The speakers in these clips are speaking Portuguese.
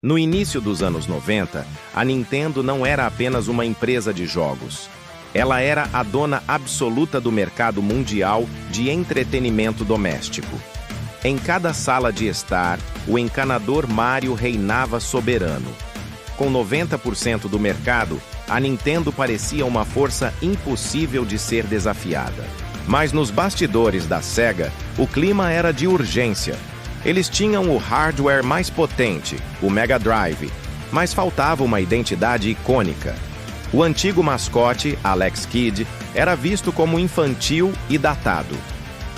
No início dos anos 90, a Nintendo não era apenas uma empresa de jogos. Ela era a dona absoluta do mercado mundial de entretenimento doméstico. Em cada sala de estar, o encanador Mario reinava soberano. Com 90% do mercado, a Nintendo parecia uma força impossível de ser desafiada. Mas nos bastidores da Sega, o clima era de urgência. Eles tinham o hardware mais potente, o Mega Drive, mas faltava uma identidade icônica. O antigo mascote, Alex Kidd, era visto como infantil e datado.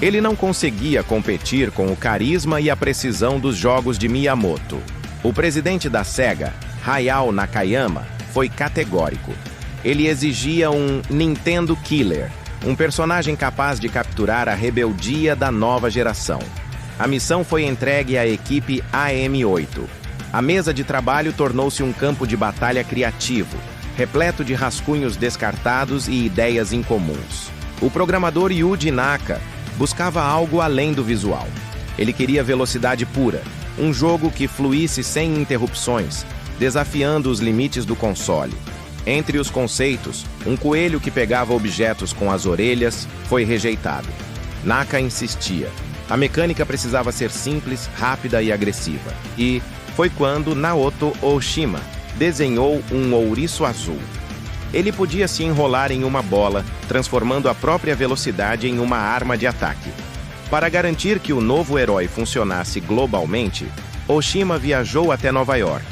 Ele não conseguia competir com o carisma e a precisão dos jogos de Miyamoto. O presidente da Sega, Hayao Nakayama, foi categórico. Ele exigia um Nintendo Killer, um personagem capaz de capturar a rebeldia da nova geração. A missão foi entregue à equipe AM8. A mesa de trabalho tornou-se um campo de batalha criativo, repleto de rascunhos descartados e ideias incomuns. O programador Yuji Naka buscava algo além do visual. Ele queria velocidade pura, um jogo que fluísse sem interrupções, desafiando os limites do console. Entre os conceitos, um coelho que pegava objetos com as orelhas foi rejeitado. Naka insistia. A mecânica precisava ser simples, rápida e agressiva. E foi quando Naoto Oshima desenhou um ouriço azul. Ele podia se enrolar em uma bola, transformando a própria velocidade em uma arma de ataque. Para garantir que o novo herói funcionasse globalmente, Oshima viajou até Nova York.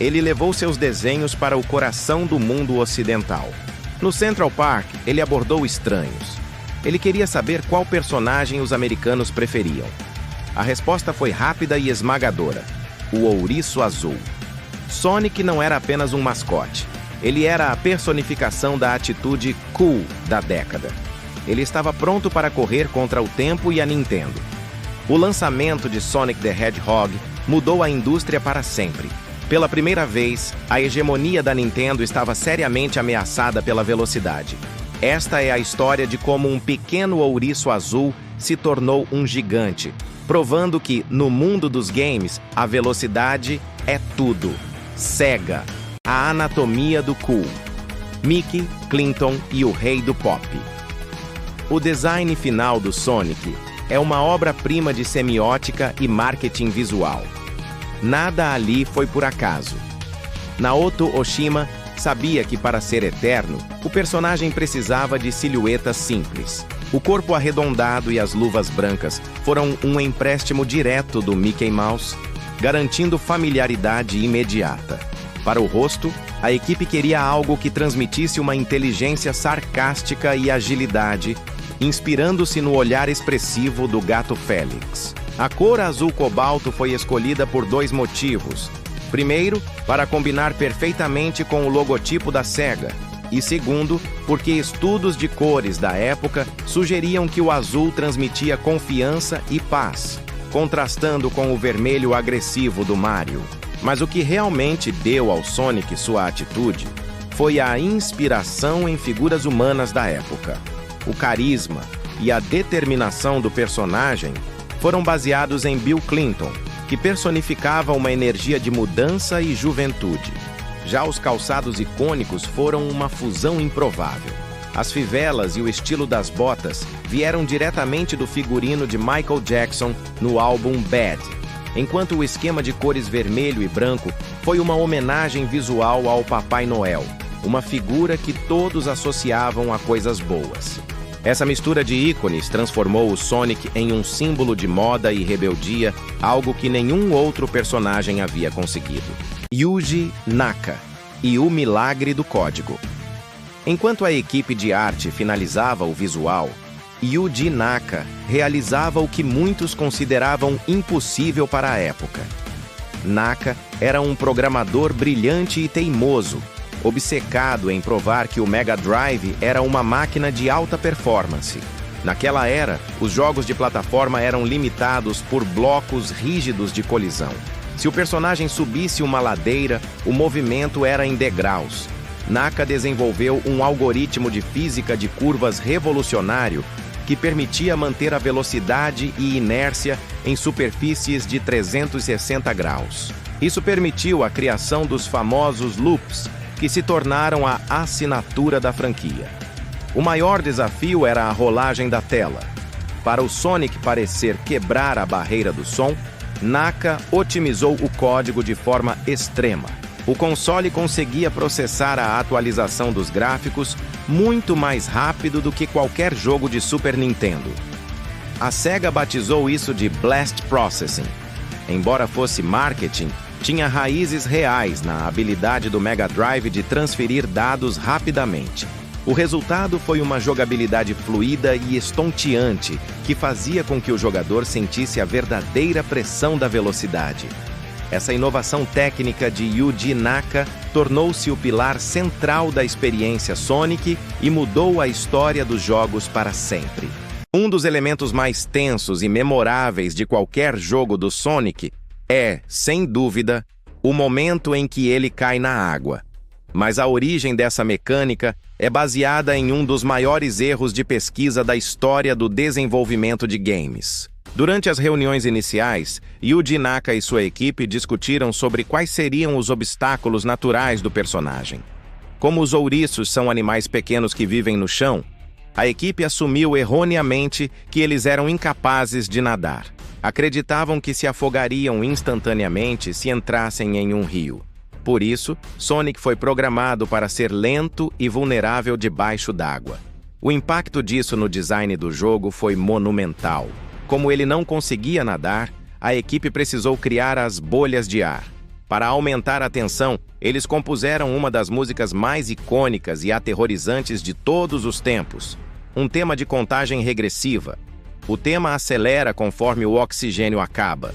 Ele levou seus desenhos para o coração do mundo ocidental. No Central Park, ele abordou estranhos. Ele queria saber qual personagem os americanos preferiam. A resposta foi rápida e esmagadora: o ouriço azul. Sonic não era apenas um mascote. Ele era a personificação da atitude cool da década. Ele estava pronto para correr contra o tempo e a Nintendo. O lançamento de Sonic the Hedgehog mudou a indústria para sempre. Pela primeira vez, a hegemonia da Nintendo estava seriamente ameaçada pela velocidade. Esta é a história de como um pequeno ouriço azul se tornou um gigante, provando que, no mundo dos games, a velocidade é tudo. Sega, a anatomia do cool. Mickey, Clinton e o rei do pop. O design final do Sonic é uma obra-prima de semiótica e marketing visual. Nada ali foi por acaso. Naoto Oshima sabia que, para ser eterno, o personagem precisava de silhuetas simples. O corpo arredondado e as luvas brancas foram um empréstimo direto do Mickey Mouse, garantindo familiaridade imediata. Para o rosto, a equipe queria algo que transmitisse uma inteligência sarcástica e agilidade, inspirando-se no olhar expressivo do gato Félix. A cor azul cobalto foi escolhida por dois motivos. Primeiro, para combinar perfeitamente com o logotipo da Sega. E segundo, porque estudos de cores da época sugeriam que o azul transmitia confiança e paz, contrastando com o vermelho agressivo do Mario. Mas o que realmente deu ao Sonic sua atitude foi a inspiração em figuras humanas da época. O carisma e a determinação do personagem foram baseados em Bill Clinton, que personificava uma energia de mudança e juventude. Já os calçados icônicos foram uma fusão improvável. As fivelas e o estilo das botas vieram diretamente do figurino de Michael Jackson no álbum Bad, enquanto o esquema de cores vermelho e branco foi uma homenagem visual ao Papai Noel, uma figura que todos associavam a coisas boas. Essa mistura de ícones transformou o Sonic em um símbolo de moda e rebeldia, algo que nenhum outro personagem havia conseguido. Yuji Naka e o milagre do código. Enquanto a equipe de arte finalizava o visual, Yuji Naka realizava o que muitos consideravam impossível para a época. Naka era um programador brilhante e teimoso, obcecado em provar que o Mega Drive era uma máquina de alta performance. Naquela era, os jogos de plataforma eram limitados por blocos rígidos de colisão. Se o personagem subisse uma ladeira, o movimento era em degraus. Naka desenvolveu um algoritmo de física de curvas revolucionário que permitia manter a velocidade e inércia em superfícies de 360 graus. Isso permitiu a criação dos famosos loops, que se tornaram a assinatura da franquia. O maior desafio era a rolagem da tela. Para o Sonic parecer quebrar a barreira do som, Naka otimizou o código de forma extrema. O console conseguia processar a atualização dos gráficos muito mais rápido do que qualquer jogo de Super Nintendo. A Sega batizou isso de Blast Processing. Embora fosse marketing, tinha raízes reais na habilidade do Mega Drive de transferir dados rapidamente. O resultado foi uma jogabilidade fluida e estonteante, que fazia com que o jogador sentisse a verdadeira pressão da velocidade. Essa inovação técnica de Yuji Naka tornou-se o pilar central da experiência Sonic e mudou a história dos jogos para sempre. Um dos elementos mais tensos e memoráveis de qualquer jogo do Sonic é, sem dúvida, o momento em que ele cai na água. Mas a origem dessa mecânica é baseada em um dos maiores erros de pesquisa da história do desenvolvimento de games. Durante as reuniões iniciais, Yuji Naka e sua equipe discutiram sobre quais seriam os obstáculos naturais do personagem. Como os ouriços são animais pequenos que vivem no chão, a equipe assumiu erroneamente que eles eram incapazes de nadar. Acreditavam que se afogariam instantaneamente se entrassem em um rio. Por isso, Sonic foi programado para ser lento e vulnerável debaixo d'água. O impacto disso no design do jogo foi monumental. Como ele não conseguia nadar, a equipe precisou criar as bolhas de ar. Para aumentar a tensão, eles compuseram uma das músicas mais icônicas e aterrorizantes de todos os tempos, um tema de contagem regressiva. O tema acelera conforme o oxigênio acaba.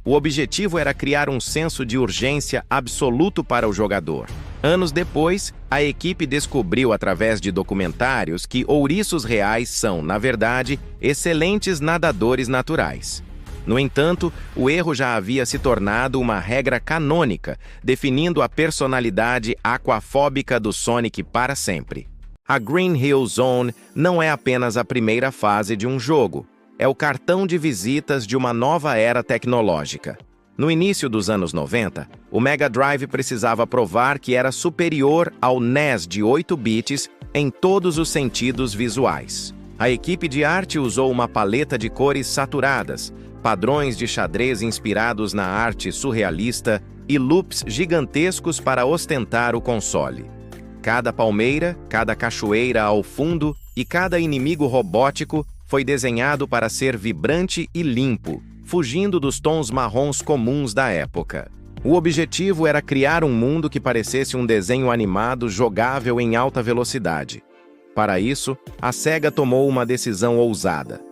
O objetivo era criar um senso de urgência absoluto para o jogador. Anos depois, a equipe descobriu através de documentários que ouriços reais são, na verdade, excelentes nadadores naturais. No entanto, o erro já havia se tornado uma regra canônica, definindo a personalidade aquafóbica do Sonic para sempre. A Green Hill Zone não é apenas a primeira fase de um jogo, é o cartão de visitas de uma nova era tecnológica. No início dos anos 90, o Mega Drive precisava provar que era superior ao NES de 8 bits em todos os sentidos visuais. A equipe de arte usou uma paleta de cores saturadas, padrões de xadrez inspirados na arte surrealista e loops gigantescos para ostentar o console. Cada palmeira, cada cachoeira ao fundo e cada inimigo robótico foi desenhado para ser vibrante e limpo, fugindo dos tons marrons comuns da época. O objetivo era criar um mundo que parecesse um desenho animado jogável em alta velocidade. Para isso, a Sega tomou uma decisão ousada: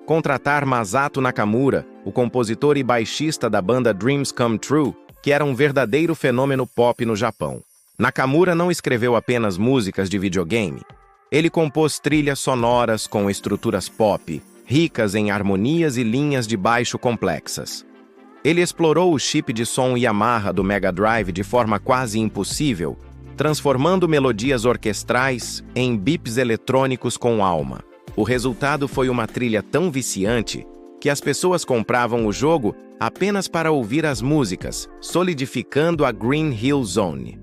contratar Masato Nakamura, o compositor e baixista da banda Dreams Come True, que era um verdadeiro fenômeno pop no Japão. Nakamura não escreveu apenas músicas de videogame. Ele compôs trilhas sonoras com estruturas pop, ricas em harmonias e linhas de baixo complexas. Ele explorou o chip de som Yamaha do Mega Drive de forma quase impossível, transformando melodias orquestrais em bips eletrônicos com alma. O resultado foi uma trilha tão viciante que as pessoas compravam o jogo apenas para ouvir as músicas, solidificando a Green Hill Zone.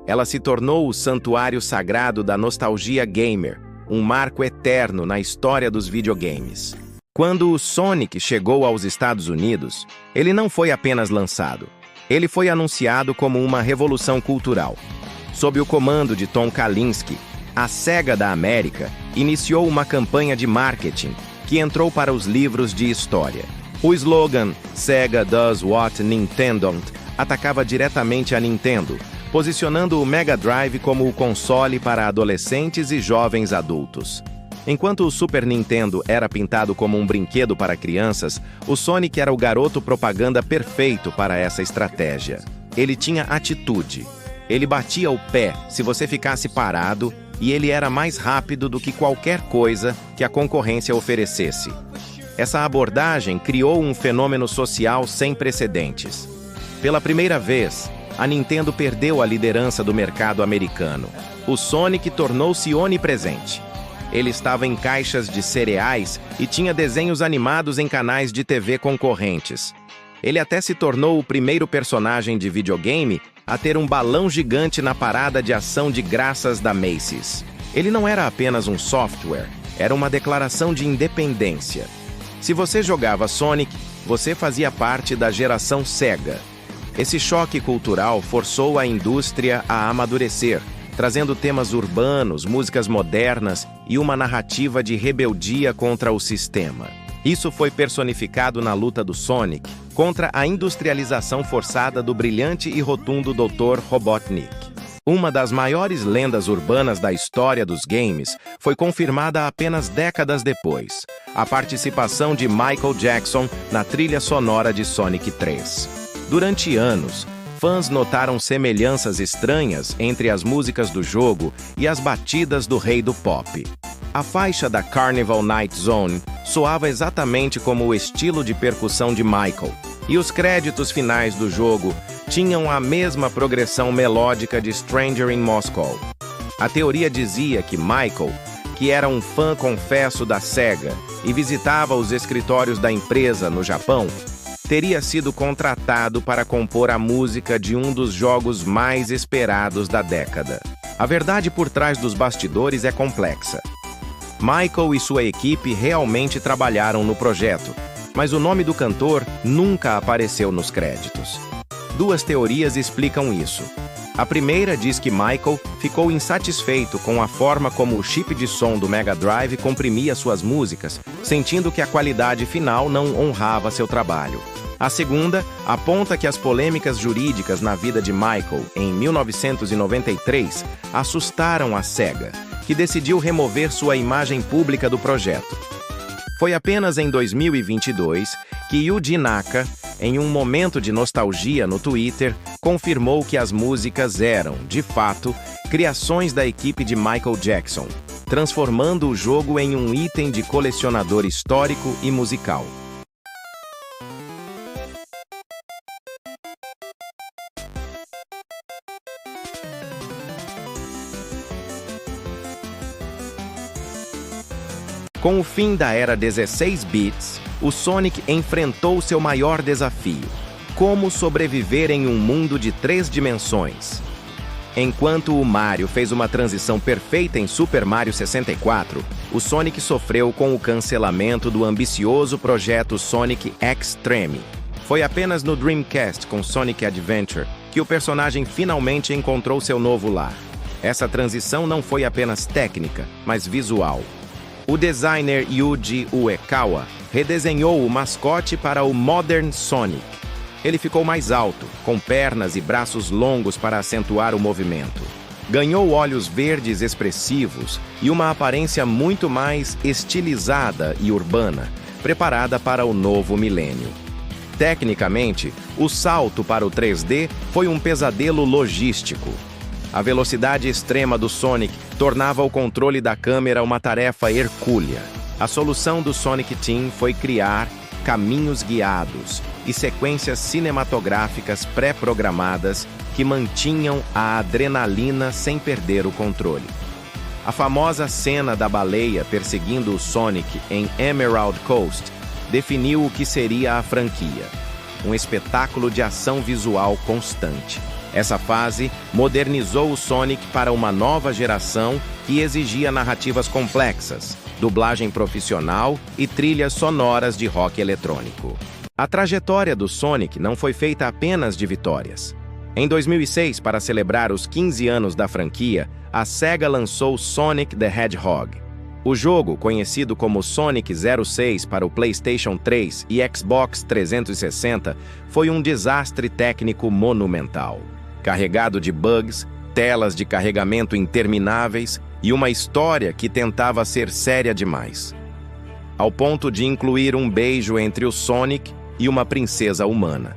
Ela se tornou o santuário sagrado da nostalgia gamer, um marco eterno na história dos videogames. Quando o Sonic chegou aos Estados Unidos, ele não foi apenas lançado. Ele foi anunciado como uma revolução cultural. Sob o comando de Tom Kalinske, a Sega da América iniciou uma campanha de marketing que entrou para os livros de história. O slogan "Sega does what Nintendo don't" atacava diretamente a Nintendo, posicionando o Mega Drive como o console para adolescentes e jovens adultos. Enquanto o Super Nintendo era pintado como um brinquedo para crianças, o Sonic era o garoto propaganda perfeito para essa estratégia. Ele tinha atitude. Ele batia o pé se você ficasse parado e ele era mais rápido do que qualquer coisa que a concorrência oferecesse. Essa abordagem criou um fenômeno social sem precedentes. Pela primeira vez, a Nintendo perdeu a liderança do mercado americano. O Sonic tornou-se onipresente. Ele estava em caixas de cereais e tinha desenhos animados em canais de TV concorrentes. Ele até se tornou o primeiro personagem de videogame a ter um balão gigante na parada de ação de graças da Macy's. Ele não era apenas um software, era uma declaração de independência. Se você jogava Sonic, você fazia parte da geração Sega. Esse choque cultural forçou a indústria a amadurecer, trazendo temas urbanos, músicas modernas e uma narrativa de rebeldia contra o sistema. Isso foi personificado na luta do Sonic contra a industrialização forçada do brilhante e rotundo Dr. Robotnik. Uma das maiores lendas urbanas da história dos games foi confirmada apenas décadas depois: a participação de Michael Jackson na trilha sonora de Sonic 3. Durante anos, fãs notaram semelhanças estranhas entre as músicas do jogo e as batidas do rei do pop. A faixa da Carnival Night Zone soava exatamente como o estilo de percussão de Michael, e os créditos finais do jogo tinham a mesma progressão melódica de Stranger in Moscow. A teoria dizia que Michael, que era um fã confesso da Sega e visitava os escritórios da empresa no Japão, teria sido contratado para compor a música de um dos jogos mais esperados da década. A verdade por trás dos bastidores é complexa. Michael e sua equipe realmente trabalharam no projeto, mas o nome do cantor nunca apareceu nos créditos. Duas teorias explicam isso. A primeira diz que Michael ficou insatisfeito com a forma como o chip de som do Mega Drive comprimia suas músicas, sentindo que a qualidade final não honrava seu trabalho. A segunda aponta que as polêmicas jurídicas na vida de Michael, em 1993, assustaram a Sega, que decidiu remover sua imagem pública do projeto. Foi apenas em 2022 que Yuji Naka, em um momento de nostalgia no Twitter, confirmou que as músicas eram, de fato, criações da equipe de Michael Jackson, transformando o jogo em um item de colecionador histórico e musical. Com o fim da era 16 bits, o Sonic enfrentou seu maior desafio: como sobreviver em um mundo de 3 dimensões. Enquanto o Mario fez uma transição perfeita em Super Mario 64, o Sonic sofreu com o cancelamento do ambicioso projeto Sonic X-Treme. Foi apenas no Dreamcast com Sonic Adventure que o personagem finalmente encontrou seu novo lar. Essa transição não foi apenas técnica, mas visual. O designer Yuji Uekawa redesenhou o mascote para o Modern Sonic. Ele ficou mais alto, com pernas e braços longos para acentuar o movimento. Ganhou olhos verdes expressivos e uma aparência muito mais estilizada e urbana, preparada para o novo milênio. Tecnicamente, o salto para o 3D foi um pesadelo logístico. A velocidade extrema do Sonic tornava o controle da câmera uma tarefa hercúlea. A solução do Sonic Team foi criar caminhos guiados e sequências cinematográficas pré-programadas que mantinham a adrenalina sem perder o controle. A famosa cena da baleia perseguindo o Sonic em Emerald Coast definiu o que seria a franquia: um espetáculo de ação visual constante. Essa fase modernizou o Sonic para uma nova geração que exigia narrativas complexas, dublagem profissional e trilhas sonoras de rock eletrônico. A trajetória do Sonic não foi feita apenas de vitórias. Em 2006, para celebrar os 15 anos da franquia, a Sega lançou Sonic the Hedgehog. O jogo, conhecido como Sonic 06 para o PlayStation 3 e Xbox 360, foi um desastre técnico monumental. Carregado de bugs, telas de carregamento intermináveis e uma história que tentava ser séria demais, ao ponto de incluir um beijo entre o Sonic e uma princesa humana.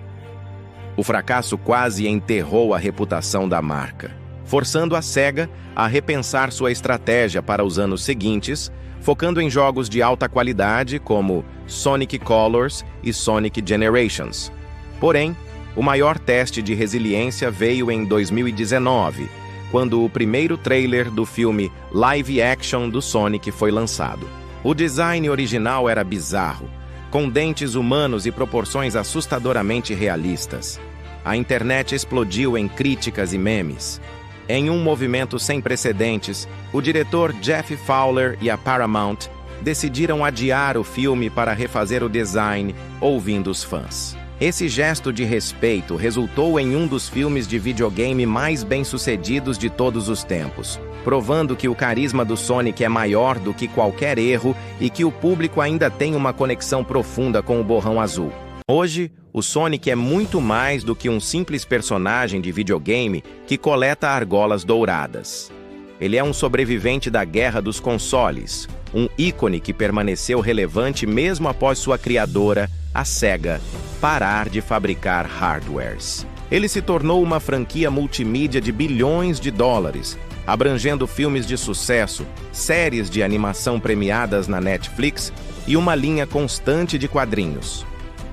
O fracasso quase enterrou a reputação da marca, forçando a Sega a repensar sua estratégia para os anos seguintes, focando em jogos de alta qualidade como Sonic Colors e Sonic Generations. Porém, o maior teste de resiliência veio em 2019, quando o primeiro trailer do filme live action do Sonic foi lançado. O design original era bizarro, com dentes humanos e proporções assustadoramente realistas. A internet explodiu em críticas e memes. Em um movimento sem precedentes, o diretor Jeff Fowler e a Paramount decidiram adiar o filme para refazer o design, ouvindo os fãs. Esse gesto de respeito resultou em um dos filmes de videogame mais bem-sucedidos de todos os tempos, provando que o carisma do Sonic é maior do que qualquer erro e que o público ainda tem uma conexão profunda com o Borrão Azul. Hoje, o Sonic é muito mais do que um simples personagem de videogame que coleta argolas douradas. Ele é um sobrevivente da guerra dos consoles, um ícone que permaneceu relevante mesmo após sua criadora, a Sega, parar de fabricar hardwares. Ele se tornou uma franquia multimídia de bilhões de dólares, abrangendo filmes de sucesso, séries de animação premiadas na Netflix e uma linha constante de quadrinhos.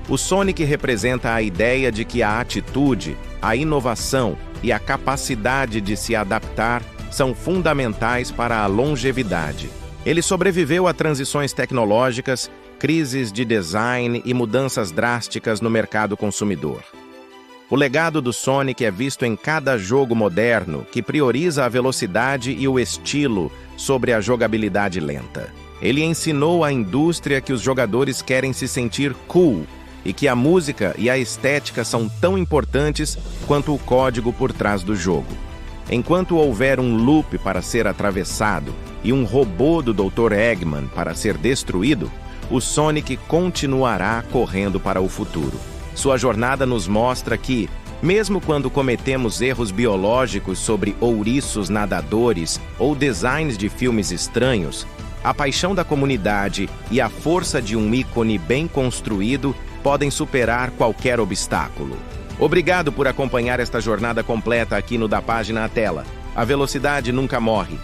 O Sonic representa a ideia de que a atitude, a inovação e a capacidade de se adaptar são fundamentais para a longevidade. Ele sobreviveu a transições tecnológicas, crises de design e mudanças drásticas no mercado consumidor. O legado do Sonic é visto em cada jogo moderno que prioriza a velocidade e o estilo sobre a jogabilidade lenta. Ele ensinou à indústria que os jogadores querem se sentir cool e que a música e a estética são tão importantes quanto o código por trás do jogo. Enquanto houver um loop para ser atravessado e um robô do Dr. Eggman para ser destruído, o Sonic continuará correndo para o futuro. Sua jornada nos mostra que, mesmo quando cometemos erros biológicos sobre ouriços nadadores ou designs de filmes estranhos, a paixão da comunidade e a força de um ícone bem construído podem superar qualquer obstáculo. Obrigado por acompanhar esta jornada completa aqui no Da Página à Tela. A velocidade nunca morre.